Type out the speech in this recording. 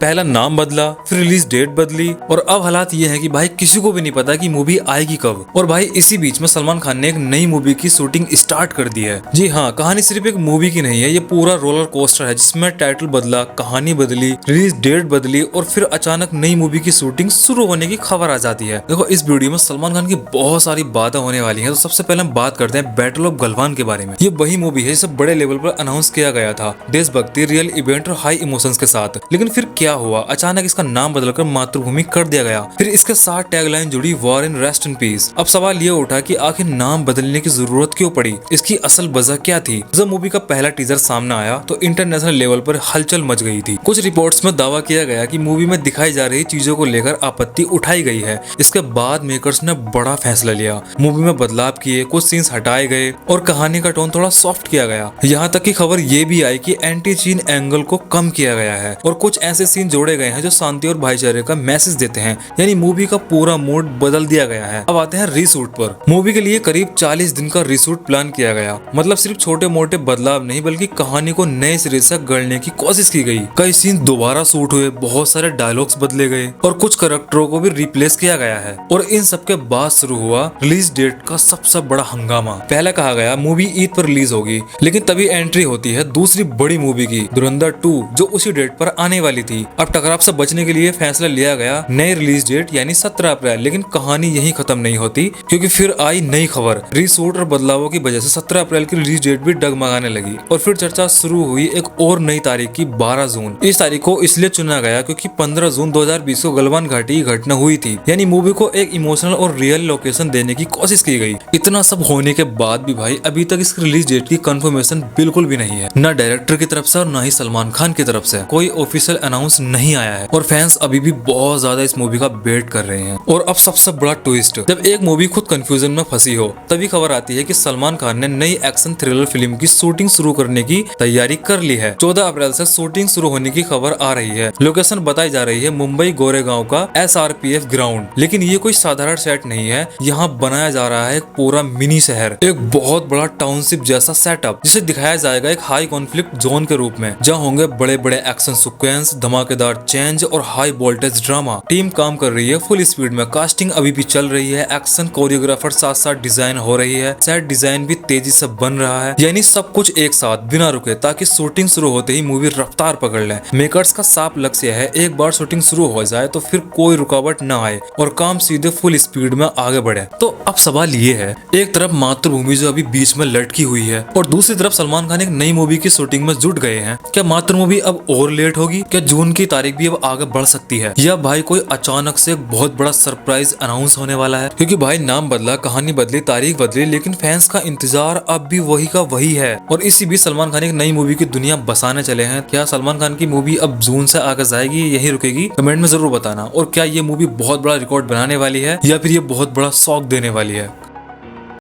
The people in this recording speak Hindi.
पहला नाम बदला, फिर रिलीज डेट बदली, और अब हालात ये है कि भाई किसी को भी नहीं पता कि मूवी आएगी कब। और भाई इसी बीच में सलमान खान ने एक नई मूवी की शूटिंग स्टार्ट कर दी है। जी हाँ, कहानी सिर्फ एक मूवी की नहीं है, ये पूरा रोलर कोस्टर है जिसमें टाइटल बदला, कहानी बदली, रिलीज डेट बदली और फिर अचानक नई मूवी की शूटिंग शुरू होने की खबर आ जाती है। देखो इस वीडियो में सलमान खान की बहुत सारी बातें होने वाली हैं। तो सबसे पहले हम बात करते हैं बैटल ऑफ गलवान के बारे में। ये वही मूवी है जिसे बड़े लेवल पर अनाउंस किया गया था, देशभक्ति, रियल इवेंट और हाई इमोशंस के साथ। लेकिन फिर क्या हुआ, अचानक इसका नाम बदलकर मातृभूमि कर दिया गया। फिर इसके साथ टैगलाइन जुड़ी, war in rest in peace. अब सवाल ये उठा कि आखिर नाम बदलने की जरूरत क्यों पड़ी, इसकी असल वजह क्या थी। जब मूवी का पहला टीजर सामने आया तो इंटरनेशनल लेवल पर हलचल मच गई थी। कुछ रिपोर्ट्स में दावा किया गया कि मूवी में दिखाई जा रही चीजों को लेकर आपत्ति उठाई गई है। इसके बाद मेकर्स ने बड़ा फैसला लिया, मूवी में बदलाव किए, कुछ सीन्स हटाए गए और कहानी का टोन थोड़ा सॉफ्ट किया गया। यहाँ तक की खबर ये भी आई कि एंटी चीन एंगल को कम किया गया है और कुछ ऐसे सीन जोड़े गए हैं जो शांति और भाईचारे का मैसेज देते हैं। यानी मूवी का पूरा मूड बदल दिया गया है। अब आते हैं रीशूट पर। मूवी के लिए करीब 40 दिन का रीशूट प्लान किया गया। मतलब सिर्फ छोटे मोटे बदलाव नहीं बल्कि कहानी को नए सिरे से गढ़ने की कोशिश की गई। कई सीन दोबारा शूट हुए, बहुत सारे डायलॉग्स बदले गए और कुछ कैरेक्टरों को भी रिप्लेस किया गया है। और इन सब के बाद शुरू हुआ रिलीज डेट का सबसे बड़ा हंगामा। पहले कहा गया मूवी ईद पर रिलीज होगी, लेकिन तभी एंट्री होती है दूसरी बड़ी मूवी की, धुरंधर 2, जो उसी डेट पर आने वाली थी। अब टकराव से बचने के लिए फैसला लिया गया नई रिलीज डेट यानी 17 अप्रैल। लेकिन कहानी यही खत्म नहीं होती, क्योंकि फिर आई नई खबर। रीशूट और बदलावों की वजह से 17 अप्रैल की रिलीज डेट भी डगमगाने लगी और फिर चर्चा शुरू हुई एक और नई तारीख की, 12 जून। इस तारीख को इसलिए चुना गया क्योंकि 15 जून 2020 को गलवान घाटी की घटना हुई थी। यानी मूवी को एक इमोशनल और रियल लोकेशन देने की कोशिश की गई। इतना सब होने के बाद भी भाई अभी तक इसकी रिलीज डेट की कंफर्मेशन बिल्कुल भी नहीं है, न डायरेक्टर की तरफ से और न ही सलमान खान की तरफ से कोई ऑफिशियल अनाउंस नहीं आया है। और फैंस अभी भी बहुत ज्यादा इस मूवी का वेट कर रहे हैं। और अब सबसे बड़ा ट्विस्ट, जब एक मूवी खुद कंफ्यूजन में फंसी हो तभी खबर आती है कि सलमान खान ने नई एक्शन थ्रिलर फिल्म की शूटिंग शुरू करने की तैयारी कर ली है। 14 अप्रैल से शूटिंग शुरू होने की खबर आ रही है। लोकेशन बताई जा रही है मुंबई गोरेगांव का SRPF ग्राउंड। लेकिन ये कोई साधारण सेट नहीं है, यहाँ बनाया जा रहा है एक पूरा मिनी शहर, एक बहुत बड़ा टाउनशिप जैसा सेटअप, जिसे दिखाया जाएगा एक हाई कॉन्फ्लिक्ट जोन के रूप में, जहाँ होंगे बड़े बड़े एक्शन सीक्वेंस, धमाकेदार चेंज और हाई वोल्टेज ड्रामा। टीम काम कर रही है फुल स्पीड में, कास्टिंग अभी भी चल रही है, एक्शन कोरियोग्राफर साथ साथ डिजाइन हो रही है, सेट डिजाइन भी तेजी से बन रहा है। यानी सब कुछ एक साथ बिना रुके, ताकि शूटिंग शुरू होते ही मूवी रफ्तार पकड़ ले। मेकर्स का साफ लक्ष्य है एक बार शूटिंग शुरू हो जाए तो फिर कोई रुकावट न आए और काम सीधे फुल स्पीड में आगे बढ़े। तो अब सवाल ये है, एक तरफ मातृभूमि जो अभी बीच में लटकी हुई है और दूसरी तरफ सलमान खान एक नई मूवी की शूटिंग में जुट गए हैं। क्या मातृभूमि अब और लेट होगी? क्या जून की तारीख भी अब आगे बढ़ सकती है? या भाई कोई अचानक से एक बहुत बड़ा सरप्राइज अनाउंस होने वाला है? क्योंकि भाई नाम बदला, कहानी बदली, तारीख बदली, लेकिन फैंस का इंतजार अब भी वही का वही है। और इसी बीच सलमान खान एक नई मूवी की दुनिया बसाने चले हैं। क्या सलमान खान की मूवी अब जून से आगे जाएगी, यही रुकेगी? कमेंट में जरूर बताना। और क्या ये मूवी बहुत बड़ा रिकॉर्ड बनाने वाली है या फिर ये बहुत बड़ा शॉक देने वाली है?